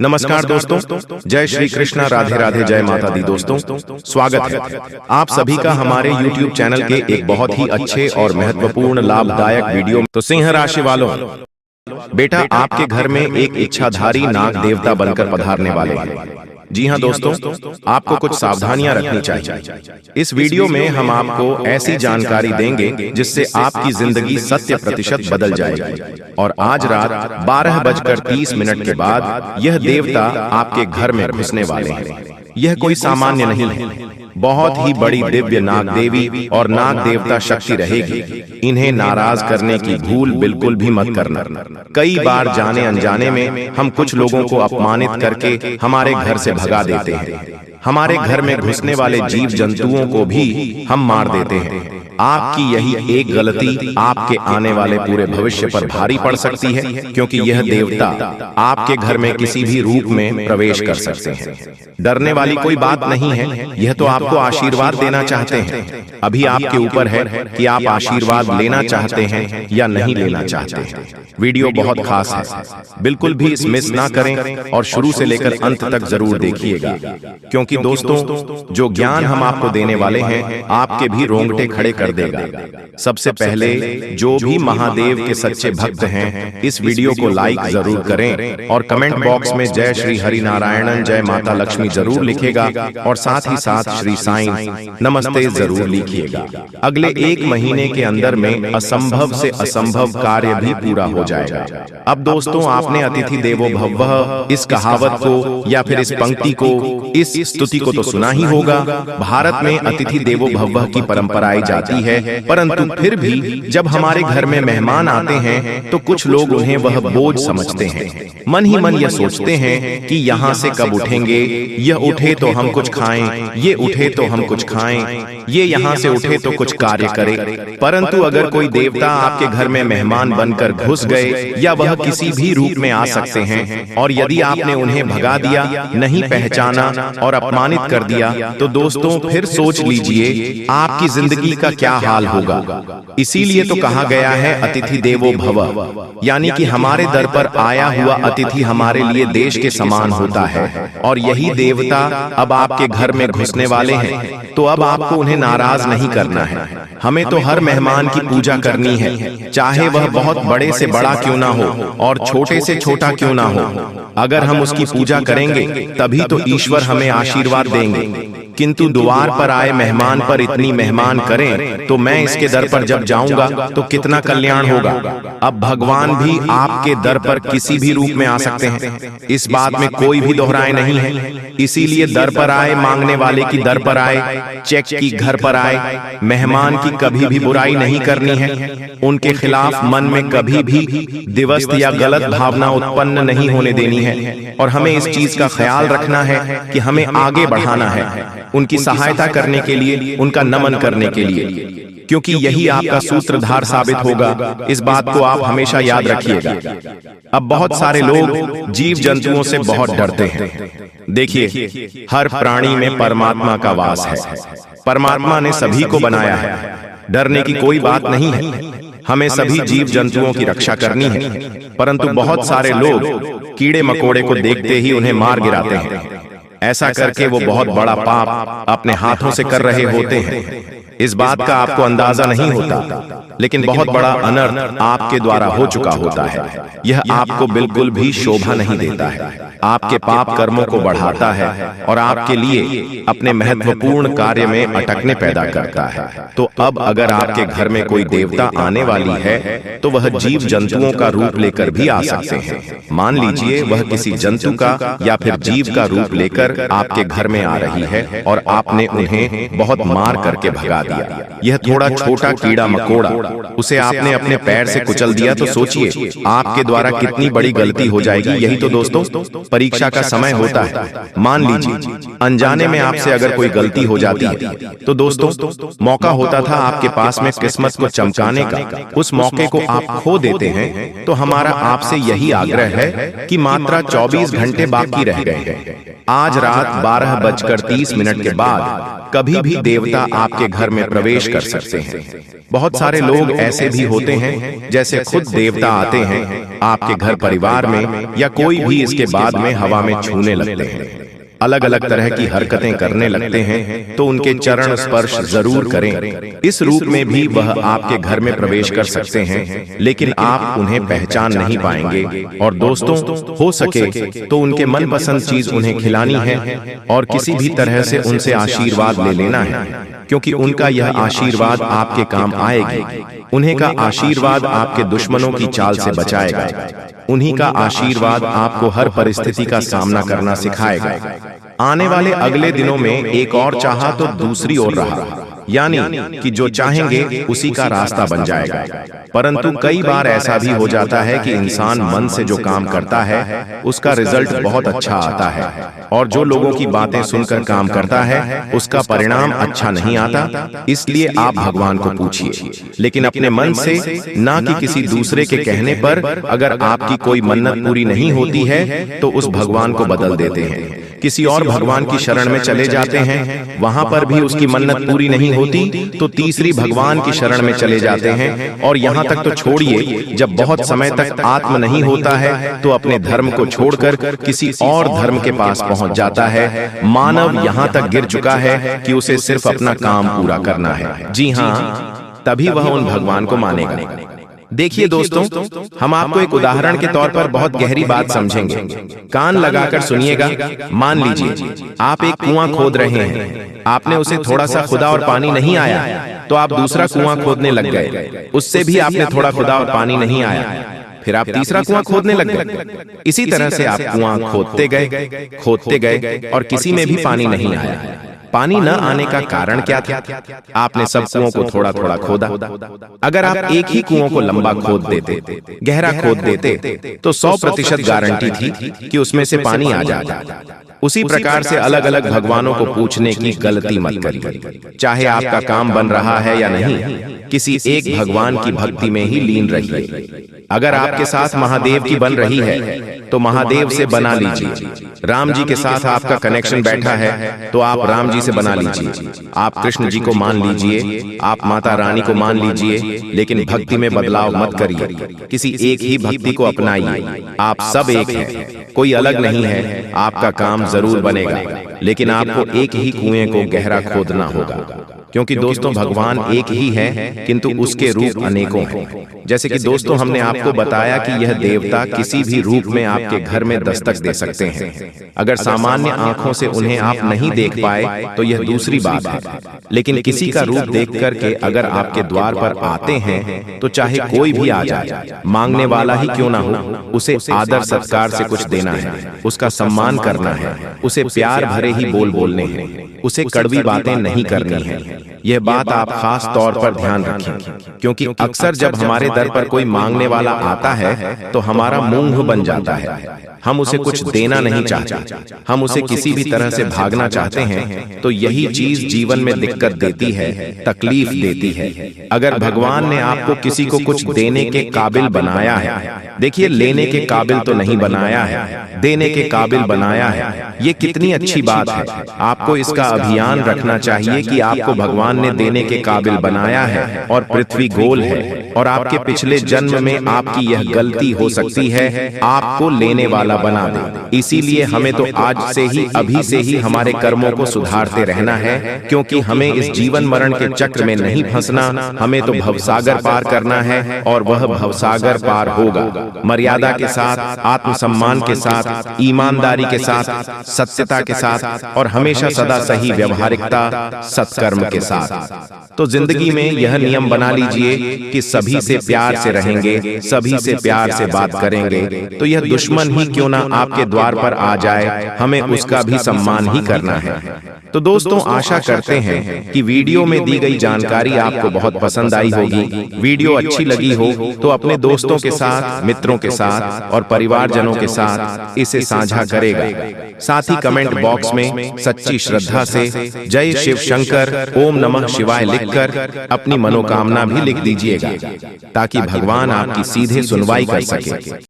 नमस्कार दोस्तों, जय श्री कृष्णा, राधे राधे, जय माता दी। दोस्तों स्वागत है आप सभी का हमारे YouTube चैनल के एक बहुत ही अच्छे और महत्वपूर्ण लाभदायक वीडियो में। तो सिंह राशि वालों, बेटा आपके घर में एक इच्छाधारी नाग देवता बनकर पधारने वाले हैं। जी हाँ दोस्तों, आपको कुछ सावधानियां रखनी चाहिए। इस वीडियो में हम आपको ऐसी जानकारी देंगे जिससे आपकी जिंदगी 100% बदल जाएगी। और आज रात 12:30 के बाद यह देवता आपके घर में घुसने वाले हैं। यह कोई सामान्य नहीं है, बहुत ही बड़ी दिव्य नाग देवी और नाग देवता शक्ति रहेगी। इन्हें नाराज करने की भूल बिल्कुल भी मत करना। कई बार जाने अनजाने में हम कुछ लोगों को अपमानित करके हमारे घर से भगा देते हैं। हमारे घर में घुसने वाले जीव जंतुओं को भी हम मार देते हैं। आपकी यही एक गलती आपके आने वाले पूरे भविष्य पर भारी पड़ सकती है, क्योंकि यह देवता आपके घर में किसी भी रूप में प्रवेश कर सकते हैं। डरने वाली कोई बात नहीं है, यह तो आपको आशीर्वाद देना चाहते हैं। अभी आपके ऊपर है कि आप आशीर्वाद लेना चाहते हैं या नहीं लेना चाहते हैं। वीडियो बहुत खास है, बिल्कुल भी मिस ना करें और शुरू से लेकर अंत तक जरूर देखिएगा, क्योंकि दोस्तों जो ज्ञान हम आपको देने वाले हैं आपके भी रोंगटे खड़े कर देगा। सबसे पहले जो भी महादेव के सच्चे भक्त हैं इस वीडियो को लाइक जरूर करें और कमेंट बॉक्स में जय श्री हरि नारायणन, जय माता लक्ष्मी जरूर लिखेगा और साथ ही साथ श्री साईं नमस्ते जरूर लिखिएगा। अगले 1 महीने के अंदर में असंभव से असंभव कार्य भी पूरा हो जाएगा। अब दोस्तों, आपने अतिथि देवो भवः इस कहावत को या फिर इस पंक्ति को, इस स्तुति को तो सुना ही होगा। भारत में अतिथि देवो भवः की परंपराएं जाती है, परंतु फिर भी जब हमारे घर में मेहमान आते हैं तो कुछ लोग उन्हें वह बोझ समझते हैं। मन ही मन यह सोचते हैं कि यहाँ से कब उठेंगे, यह उठे तो हम कुछ खाएं, ये उठे तो हम कुछ खाएं, ये यहाँ से उठे तो कुछ कार्य करे। परंतु अगर कोई देवता आपके घर में मेहमान बनकर घुस गए या वह किसी भी रूप में आ सकते हैं, और यदि आपने उन्हें भगा दिया, नहीं पहचाना और अपमानित कर दिया, तो दोस्तों फिर सोच लीजिए आपकी जिंदगी का क्या हाल होगा। इसीलिए तो कहा गया है अतिथि देवो भव, यानी कि हमारे दर पर आया हुआ अतिथि हमारे लिए देश के समान होता है। और यही देवता अब आपके घर में घुसने वाले हैं, तो अब आपको उन्हें नाराज नहीं करना है। हमें तो हर मेहमान की पूजा करनी है, चाहे वह बहुत बड़े से बड़ा क्यों ना हो और छोटे से छोटा क्यों ना हो। अगर हम उसकी पूजा करेंगे तभी तो ईश्वर हमें आशीर्वाद देंगे। किंतु द्वार पर आए मेहमान पर इतनी मेहमान करें तो मैं इसके दर पर जब जाऊंगा तो कितना कल्याण होगा। अब भगवान भी आपके दर पर किसी भी रूप में आ सकते हैं, इस बात में कोई भी दोहराए नहीं है। इसीलिए दर पर आए मांगने वाले की दर पर आए, चेक की घर पर आए। मेहमान की कभी भी बुराई नहीं करनी है, उनके खिलाफ मन में कभी भी दिवस्त या गलत भावना उत्पन्न नहीं होने देनी है। और हमें इस चीज का ख्याल रखना है कि हमें आगे बढ़ाना है, उनकी सहायता करने के लिए, उनका नमन करने के लिए, क्योंकि यही आपका सूत्रधार साबित होगा। इस बात को आप हमेशा याद रखिएगा। अब बहुत सारे लोग जीव जंतुओं से बहुत डरते हैं। देखिए, हर प्राणी में परमात्मा का वास है। परमात्मा ने सभी को बनाया है, डरने की कोई बात नहीं है। हमें सभी जीव जंतुओं की रक्षा करनी है, परंतु बहुत सारे लोग कीड़े मकोड़े को देखते ही उन्हें मार गिराते हैं। ऐसा करके वो बहुत बड़ा पाप अपने हाथों से कर रहे होते हैं। इस बात का आपको अंदाजा नहीं होता, लेकिन बहुत बड़ा अनर्थ आपके द्वारा हो चुका होता है। यह आपको बिल्कुल भी शोभा नहीं देता है, आपके पाप कर्मों को बढ़ाता है और आपके लिए अपने महत्वपूर्ण कार्य में अटकने पैदा करता है। तो अब अगर आपके घर में कोई देवता आने वाली है तो वह जीव जंतुओं का रूप लेकर भी आ सकते हैं। मान लीजिए वह किसी जंतु का या फिर जीव का रूप लेकर आपके घर में आ रही है और आपने उन्हें बहुत मार करके भगा दिया। यह थोड़ा छोटा कीड़ा मकोड़ा, उसे आपने अपने पैर से कुचल दिया, तो सोचिए आपके द्वारा कितनी बड़ी गलती हो जाएगी। यही तो दोस्तों परीक्षा का समय होता है। मान लीजिए अनजाने में आपसे अगर कोई गलती हो जाती है तो दोस्तों मौका होता था आपके पास में किस्मत को चमकाने का, उस मौके को आप खो देते हैं। तो हमारा आपसे यही आग्रह है कि मात्र 24 घंटे बाकी रह गए हैं। आज रात 12:30 के बाद कभी भी देवता आपके घर में में प्रवेश कर सकते हैं। बहुत सारे लोग ऐसे भी होते हैं जैसे खुद देवता आते हैं आपके घर परिवार में या कोई भी इसके बाद में हवा में छूने लगते हैं, अलग अलग तरह की हरकतें करने लगते हैं, तो उनके चरण स्पर्श जरूर करें। इस रूप में भी वह आपके घर में प्रवेश कर सकते हैं, लेकिन आप उन्हें पहचान नहीं पाएंगे। और दोस्तों, हो सके तो उनके मनपसंद चीज उन्हें खिलानी है और किसी भी तरह से उनसे आशीर्वाद ले लेना है, क्योंकि उनका यह आशीर्वाद आपके काम आएगी। उन्हीं का आशीर्वाद आपके दुश्मनों की चाल से बचाएगा। उन्हीं का आशीर्वाद आपको हर परिस्थिति का सामना करना सिखाएगा। आने वाले अगले दिनों में एक और चाहा तो दूसरी ओर रहा, यानी कि जो चाहेंगे उसी का रास्ता बन जाएगा। परंतु कई बार ऐसा भी हो जाता है कि इंसान मन से जो काम करता है उसका रिजल्ट बहुत अच्छा आता है, और जो लोगों की बातें सुनकर काम करता है उसका परिणाम अच्छा नहीं आता। इसलिए आप भगवान को पूछिए, लेकिन अपने मन से, ना कि किसी दूसरे के कहने पर। अगर आपकी कोई मन्नत पूरी नहीं होती है तो उस भगवान को बदल देते हैं, किसी और भगवान की शरण में चले जाते हैं। वहां पर भी उसकी मन्नत पूरी नहीं होती तो तीसरी भगवान की शरण में चले जाते हैं। और यहाँ तक तो छोड़िए, जब बहुत समय तक आत्म नहीं होता है तो अपने धर्म को छोड़कर किसी और धर्म के पास पहुंच जाता है। मानव यहाँ तक गिर चुका है कि उसे सिर्फ अपना काम पूरा करना है। जी हाँ, तभी वह उन भगवान को मानेगा। देखिए दोस्तों, हम आपको एक उदाहरण के तौर पर बहुत गहरी बात समझेंगे। कान लगाकर सुनिएगा। मान लीजिए आप एक कुआं खोद रहे हैं, आपने उसे थोड़ा सा खुदा और पानी नहीं आया तो आप दूसरा कुआं खोदने लग गए, उससे भी आपने थोड़ा खुदा और पानी नहीं आया, फिर आप तीसरा कुआं खोदने लग गए। इसी तरह से आप कुआं खोदते गए और किसी में भी पानी नहीं आया। पानी न आने का कारण क्या था? आपने सब कुओं को थोड़ा थोड़ा खोदा। अगर आप एक ही कुओं को लंबा खोद देते, गहरा खोद देते, तो 100% गारंटी थी कि उसमें से पानी आ जाता। उसी प्रकार से अलग अलग भगवानों को पूछने की गलती मत करिए। चाहे आपका काम बन रहा है या नहीं, किसी एक भगवान की भक्ति में ही लीन रहिए। अगर आपके साथ महादेव की बन रही है तो महादेव से बना लीजिए। राम जी के साथ आपका कनेक्शन बैठा है तो आप राम जी से बना लीजिए। आप कृष्ण जी को मान लीजिए, आप माता रानी को मान लीजिए, लेकिन भक्ति में बदलाव मत करिए। किसी एक ही भक्ति को अपनाइए। आप सब एक हैं, कोई अलग नहीं है। आपका काम जरूर बनेगा, लेकिन आपको एक ही कुएं को गहरा खोदना होगा। क्योंकि दोस्तों, भगवान एक ही है, किंतु उसके रूप अनेकों हैं। जैसे कि दोस्तों, हमने आपको बताया कि यह देवता किसी भी रूप में आपके घर में दस्तक दे सकते हैं। अगर सामान्य आंखों से उन्हें आप नहीं देख पाए तो यह दूसरी बात है, लेकिन किसी का रूप देख करके अगर आपके द्वार पर आते हैं तो चाहे कोई भी आ जाए, मांगने वाला ही क्यों ना हो, उसे आदर सत्कार से कुछ देना है, उसका सम्मान करना है, उसे प्यार भरे ही बोल बोलने हैं, उसे कड़वी बातें नहीं करनी है। यह बात आप खास तौर पर ध्यान रखें, क्योंकि अक्सर जब हमारे दर पर कोई मांगने वाला आता है तो हमारा मुंह बन जाता है। हम उसे कुछ देना नहीं चाहते, हम उसे किसी भी तरह से भागना चाहते हैं। तो यही चीज जीवन में दिक्कत देती है, तकलीफ देती है। अगर भगवान ने आपको किसी को कुछ देने के काबिल बनाया है, देखिए, लेने के काबिल तो नहीं बनाया है, देने के काबिल बनाया है। ये कितनी अच्छी बात है। आपको इसका अभियान रखना चाहिए कि आपको भगवान ने देने के काबिल बनाया है, और पृथ्वी गोल है, और आपके पिछले जन्म में आपकी यह गलती हो सकती है, आपको लेने वाला बना दे। इसीलिए हमें तो आज से ही, अभी से ही हमारे कर्मों को सुधारते रहना है, क्योंकि हमें इस जीवन मरण के चक्र में नहीं फंसना। हमें तो भवसागर पार करना है, और वह भवसागर पार होगा मर्यादा के साथ, आत्मसम्मान के साथ, ईमानदारी के साथ, सत्यता के साथ, और हमेशा सदा सही व्यवहारिकता, सत्कर्म के साथ। तो जिंदगी में यह नियम बना लीजिए कि सभी से प्यार से रहेंगे, सभी से प्यार से बात करेंगे। तो यह दुश्मन ही क्यों ना आपके द्वार पर आ जाए, हमें उसका भी सम्मान ही करना है। तो दोस्तों, आशा करते हैं कि वीडियो में दी गई जानकारी आपको बहुत पसंद आई होगी। वीडियो अच्छी लगी हो तो अपने दोस्तों के साथ, मित्रों के साथ और परिवारजनों के साथ इसे साझा करेगा। साथ ही कमेंट बॉक्स में सच्ची श्रद्धा से जय शिव शंकर, ओम नमः शिवाय लिखकर अपनी मनोकामना भी लिख दीजिएगा, ताकि भगवान आपकी सीधे सुनवाई कर सके।